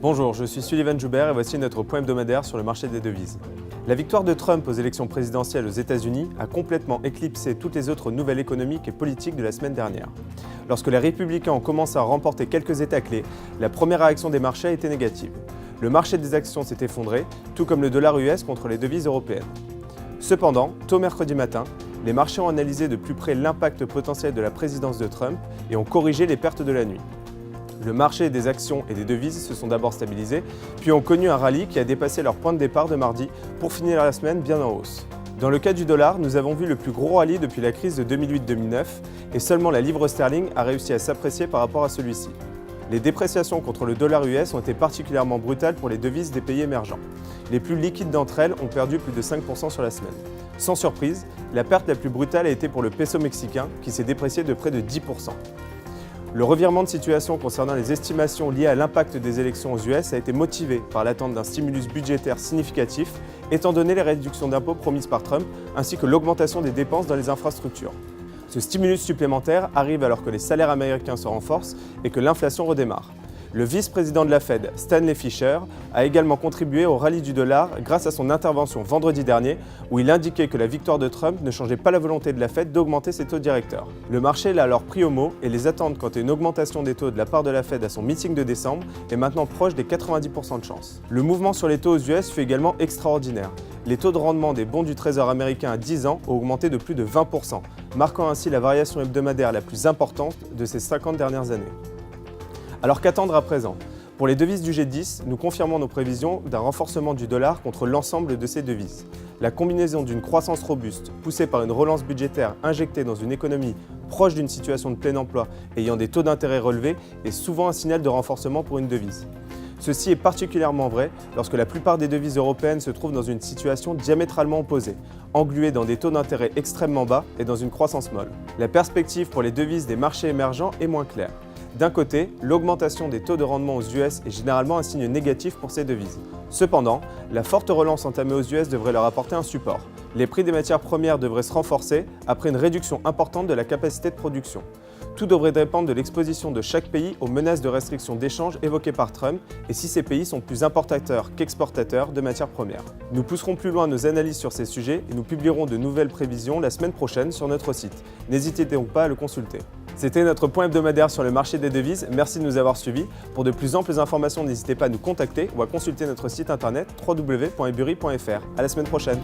Bonjour, je suis Sullivan Joubert et voici notre point hebdomadaire sur le marché des devises. La victoire de Trump aux élections présidentielles aux États-Unis a complètement éclipsé toutes les autres nouvelles économiques et politiques de la semaine dernière. Lorsque les républicains ont commencé à remporter quelques États clés, la première réaction des marchés a été négative. Le marché des actions s'est effondré, tout comme le dollar US contre les devises européennes. Cependant, tôt mercredi matin, les marchés ont analysé de plus près l'impact potentiel de la présidence de Trump et ont corrigé les pertes de la nuit. Le marché des actions et des devises se sont d'abord stabilisés, puis ont connu un rallye qui a dépassé leur point de départ de mardi pour finir la semaine bien en hausse. Dans le cas du dollar, nous avons vu le plus gros rallye depuis la crise de 2008-2009 et seulement la livre sterling a réussi à s'apprécier par rapport à celui-ci. Les dépréciations contre le dollar US ont été particulièrement brutales pour les devises des pays émergents. Les plus liquides d'entre elles ont perdu plus de 5% sur la semaine. Sans surprise, la perte la plus brutale a été pour le peso mexicain qui s'est déprécié de près de 10%. Le revirement de situation concernant les estimations liées à l'impact des élections aux US a été motivé par l'attente d'un stimulus budgétaire significatif, étant donné les réductions d'impôts promises par Trump, ainsi que l'augmentation des dépenses dans les infrastructures. Ce stimulus supplémentaire arrive alors que les salaires américains se renforcent et que l'inflation redémarre. Le vice-président de la Fed, Stanley Fischer, a également contribué au rallye du dollar grâce à son intervention vendredi dernier où il indiquait que la victoire de Trump ne changeait pas la volonté de la Fed d'augmenter ses taux directeurs. Le marché l'a alors pris au mot et les attentes quant à une augmentation des taux de la part de la Fed à son meeting de décembre est maintenant proche des 90% de chance. Le mouvement sur les taux aux US fut également extraordinaire. Les taux de rendement des bons du Trésor américain à 10 ans ont augmenté de plus de 20%, marquant ainsi la variation hebdomadaire la plus importante de ces 50 dernières années. Alors qu'attendre à présent? Pour les devises du G10, nous confirmons nos prévisions d'un renforcement du dollar contre l'ensemble de ces devises. La combinaison d'une croissance robuste, poussée par une relance budgétaire injectée dans une économie proche d'une situation de plein emploi ayant des taux d'intérêt relevés, est souvent un signal de renforcement pour une devise. Ceci est particulièrement vrai lorsque la plupart des devises européennes se trouvent dans une situation diamétralement opposée, engluées dans des taux d'intérêt extrêmement bas et dans une croissance molle. La perspective pour les devises des marchés émergents est moins claire. D'un côté, l'augmentation des taux de rendement aux US est généralement un signe négatif pour ces devises. Cependant, la forte relance entamée aux US devrait leur apporter un support. Les prix des matières premières devraient se renforcer après une réduction importante de la capacité de production. Tout devrait dépendre de l'exposition de chaque pays aux menaces de restrictions d'échange évoquées par Trump et si ces pays sont plus importateurs qu'exportateurs de matières premières. Nous pousserons plus loin nos analyses sur ces sujets et nous publierons de nouvelles prévisions la semaine prochaine sur notre site. N'hésitez donc pas à le consulter. C'était notre point hebdomadaire sur le marché des devises. Merci de nous avoir suivis. Pour de plus amples informations, n'hésitez pas à nous contacter ou à consulter notre site internet www.ebury.fr. À la semaine prochaine.